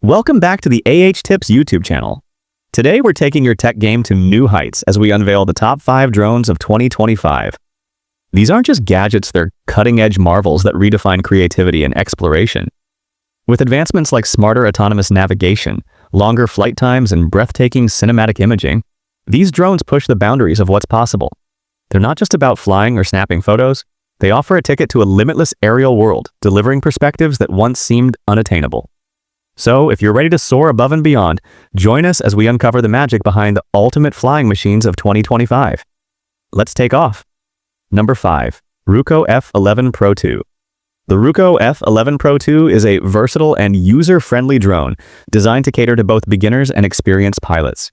Welcome back to the Tips YouTube channel. Today we're taking your tech game to new heights as we unveil the top 5 drones of 2025. These aren't just gadgets, they're cutting-edge marvels that redefine creativity and exploration. With advancements like smarter autonomous navigation, longer flight times, and breathtaking cinematic imaging, these drones push the boundaries of what's possible. They're not just about flying or snapping photos, they offer a ticket to a limitless aerial world, delivering perspectives that once seemed unattainable. So, if you're ready to soar above and beyond, join us as we uncover the magic behind the ultimate flying machines of 2025. Let's take off. Number 5. Ruko F11Pro 2. The Ruko F11Pro 2 is a versatile and user-friendly drone designed to cater to both beginners and experienced pilots.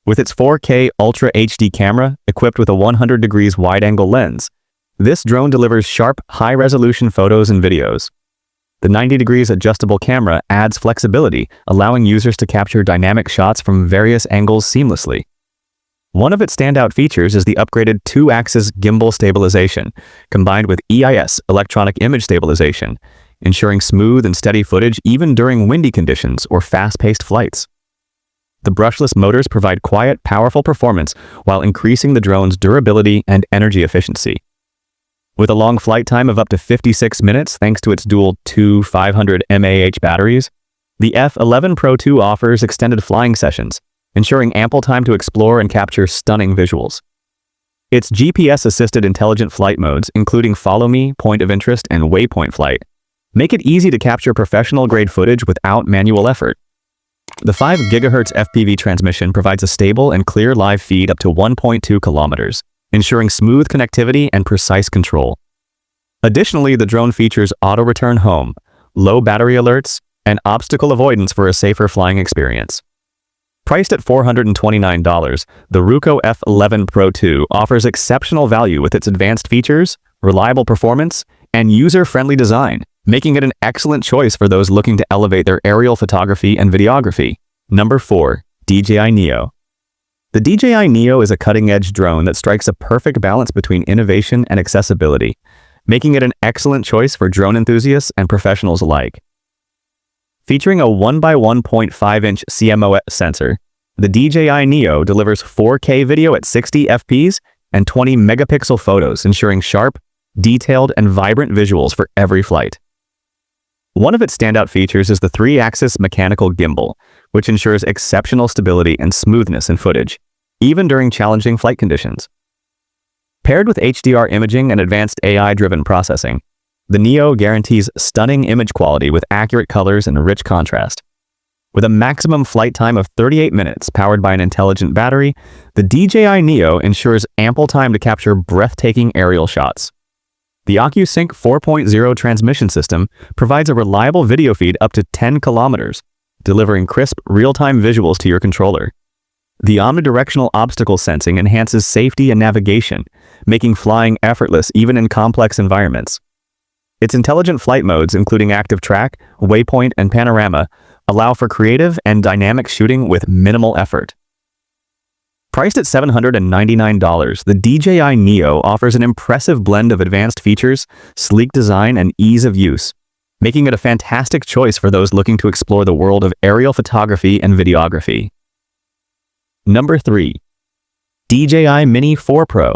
With its 4K Ultra HD camera, equipped with a 100 degrees wide-angle lens, this drone delivers sharp, high-resolution photos and videos. The 90 degrees adjustable camera adds flexibility, allowing users to capture dynamic shots from various angles seamlessly. One of its standout features is the upgraded 2-axis gimbal stabilization, combined with EIS, electronic image stabilization, ensuring smooth and steady footage even during windy conditions or fast-paced flights. The brushless motors provide quiet, powerful performance while increasing the drone's durability and energy efficiency. With a long flight time of up to 56 minutes thanks to its dual 500 mAh batteries, the F11Pro 2 offers extended flying sessions, ensuring ample time to explore and capture stunning visuals. Its GPS-assisted intelligent flight modes, including Follow Me, Point of Interest, and Waypoint Flight, make it easy to capture professional-grade footage without manual effort. The 5 GHz FPV transmission provides a stable and clear live feed up to 1.2 kilometers, ensuring smooth connectivity and precise control. Additionally, the drone features auto-return home, low battery alerts, and obstacle avoidance for a safer flying experience. Priced at $429, the Ruko F11Pro 2 offers exceptional value with its advanced features, reliable performance, and user-friendly design, making it an excellent choice for those looking to elevate their aerial photography and videography. Number 4. DJI Neo. The DJI Neo is a cutting-edge drone that strikes a perfect balance between innovation and accessibility, making it an excellent choice for drone enthusiasts and professionals alike. Featuring a 1x1.5-inch CMOS sensor, the DJI Neo delivers 4K video at 60 fps and 20 megapixel photos, ensuring sharp, detailed, and vibrant visuals for every flight. One of its standout features is the 3-axis mechanical gimbal, which ensures exceptional stability and smoothness in footage, even during challenging flight conditions. Paired with HDR imaging and advanced AI-driven processing, the Neo guarantees stunning image quality with accurate colors and rich contrast. With a maximum flight time of 38 minutes powered by an intelligent battery, the DJI Neo ensures ample time to capture breathtaking aerial shots. The OcuSync 4.0 transmission system provides a reliable video feed up to 10 kilometers, delivering crisp, real-time visuals to your controller. The omnidirectional obstacle sensing enhances safety and navigation, making flying effortless even in complex environments. Its intelligent flight modes, including Active Track, Waypoint, and Panorama, allow for creative and dynamic shooting with minimal effort. Priced at $799, the DJI Neo offers an impressive blend of advanced features, sleek design, and ease of use, making it a fantastic choice for those looking to explore the world of aerial photography and videography. Number 3. DJI Mini 4 Pro.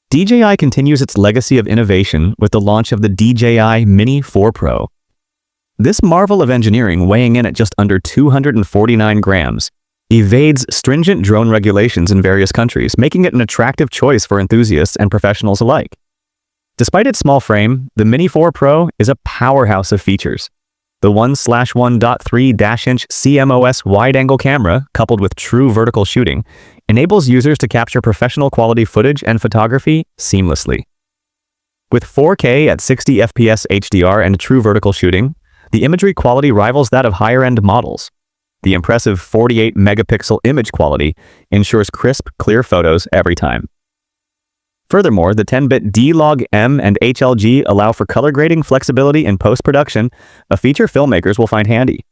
DJI continues its legacy of innovation with the launch of the DJI Mini 4 Pro. This marvel of engineering, weighing in at just under 249 grams, evades stringent drone regulations in various countries, making it an attractive choice for enthusiasts and professionals alike. Despite its small frame, the Mini 4 Pro is a powerhouse of features. The 1/1.3-inch CMOS wide-angle camera, coupled with true vertical shooting, enables users to capture professional-quality footage and photography seamlessly. With 4K at 60 fps HDR and true vertical shooting, the imagery quality rivals that of higher-end models. The impressive 48-megapixel image quality ensures crisp, clear photos every time. Furthermore, the 10-bit D-Log-M and HLG allow for color grading flexibility in post-production, a feature filmmakers will find handy.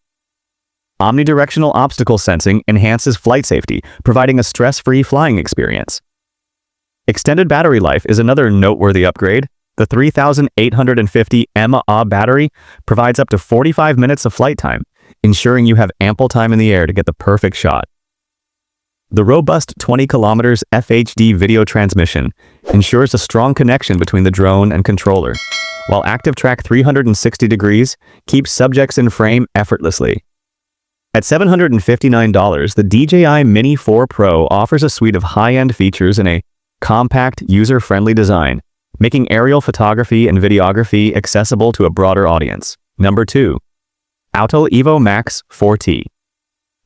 Omnidirectional obstacle sensing enhances flight safety, providing a stress-free flying experience. Extended battery life is another noteworthy upgrade. The 3850 mAh battery provides up to 45 minutes of flight time, ensuring you have ample time in the air to get the perfect shot. The robust 20 km FHD video transmission ensures a strong connection between the drone and controller, while Active Track 360 degrees keeps subjects in frame effortlessly. At $759, the DJI Mini 4 Pro offers a suite of high-end features in a compact, user-friendly design, making aerial photography and videography accessible to a broader audience. Number 2. Autel Evo Max 4T.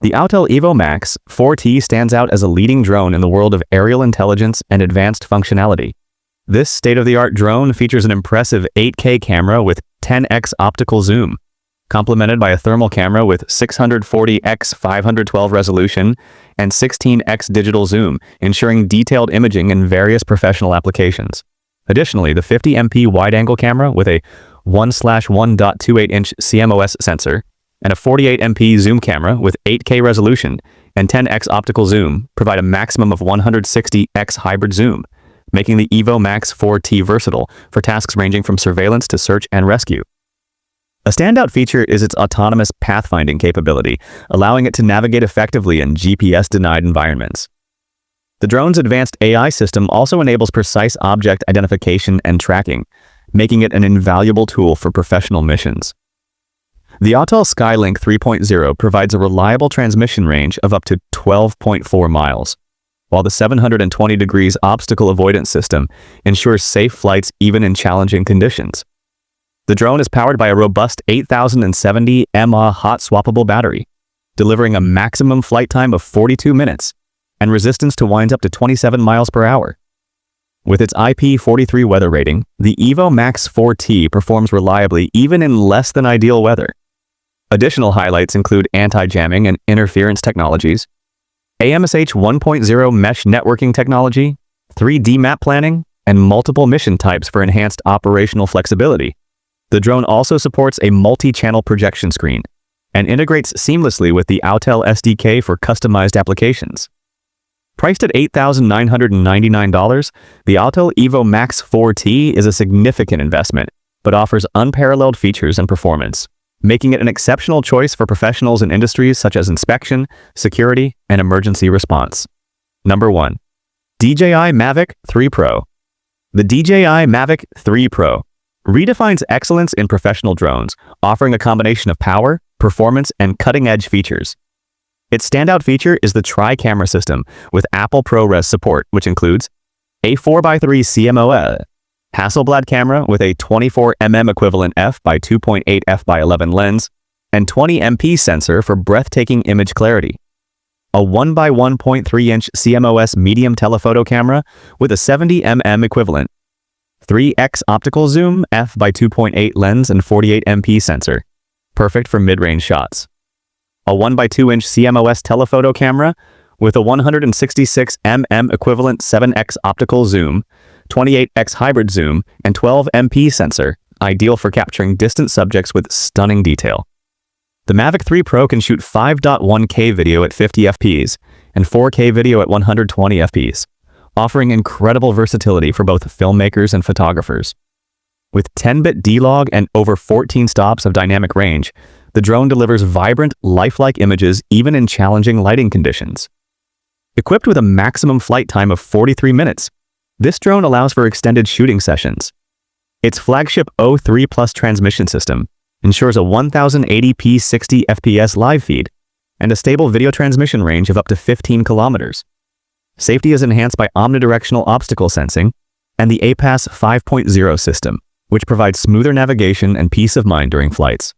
The Autel Evo Max 4T stands out as a leading drone in the world of aerial intelligence and advanced functionality. This state-of-the-art drone features an impressive 8K camera with 10x optical zoom, complemented by a thermal camera with 640x 512 resolution and 16x digital zoom, ensuring detailed imaging in various professional applications. Additionally, the 50MP wide-angle camera with a 1/1.28-inch CMOS sensor and a 48MP zoom camera with 8K resolution and 10x optical zoom provide a maximum of 160x hybrid zoom, making the Evo Max 4T versatile for tasks ranging from surveillance to search and rescue. A standout feature is its autonomous pathfinding capability, allowing it to navigate effectively in GPS-denied environments. The drone's advanced AI system also enables precise object identification and tracking, making it an invaluable tool for professional missions. The Autel Skylink 3.0 provides a reliable transmission range of up to 12.4 miles, while the 720 degrees obstacle avoidance system ensures safe flights even in challenging conditions. The drone is powered by a robust 8070 mAh hot swappable battery, delivering a maximum flight time of 42 minutes and resistance to winds up to 27 miles per hour. With its IP43 weather rating, the Evo Max 4T performs reliably even in less than ideal weather. Additional highlights include anti-jamming and interference technologies, AMSH 1.0 mesh networking technology, 3D map planning, and multiple mission types for enhanced operational flexibility. The drone also supports a multi-channel projection screen and integrates seamlessly with the Autel SDK for customized applications. Priced at $8,999, the Autel Evo Max 4T is a significant investment, but offers unparalleled features and performance, making it an exceptional choice for professionals in industries such as inspection, security, and emergency response. Number 1. DJI Mavic 3 Pro. The DJI Mavic 3 Pro redefines excellence in professional drones, offering a combination of power, performance, and cutting-edge features. Its standout feature is the tri-camera system with Apple ProRes support, which includes a 4x3 CMOS, Hasselblad camera with a 24mm equivalent f/2.8 f/11 lens, and 20MP sensor for breathtaking image clarity. A 1x1.3-inch CMOS medium telephoto camera with a 70mm equivalent, 3x optical zoom, f/2.8 lens, and 48MP sensor, perfect for mid-range shots. A 1x2-inch CMOS telephoto camera with a 166mm equivalent 7x optical zoom, 28x hybrid zoom, and 12MP sensor, ideal for capturing distant subjects with stunning detail. The Mavic 3 Pro can shoot 5.1K video at 50 fps and 4K video at 120 fps, offering incredible versatility for both filmmakers and photographers. With 10-bit D-Log and over 14 stops of dynamic range, the drone delivers vibrant, lifelike images even in challenging lighting conditions. Equipped with a maximum flight time of 43 minutes, this drone allows for extended shooting sessions. Its flagship O3 Plus transmission system ensures a 1080p 60 fps live feed and a stable video transmission range of up to 15 kilometers. Safety is enhanced by omnidirectional obstacle sensing and the APAS 5.0 system, which provides smoother navigation and peace of mind during flights.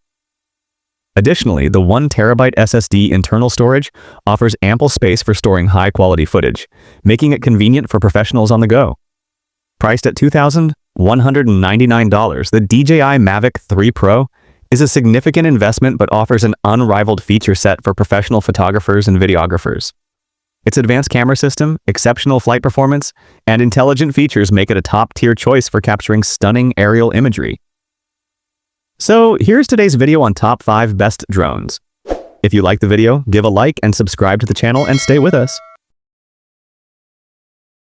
Additionally, the 1TB SSD internal storage offers ample space for storing high-quality footage, making it convenient for professionals on the go. Priced at $2,199, the DJI Mavic 3 Pro is a significant investment but offers an unrivaled feature set for professional photographers and videographers. Its advanced camera system, exceptional flight performance, and intelligent features make it a top-tier choice for capturing stunning aerial imagery. So here's today's video on top 5 best drones. If you like the video, give a like and subscribe to the channel and stay with us.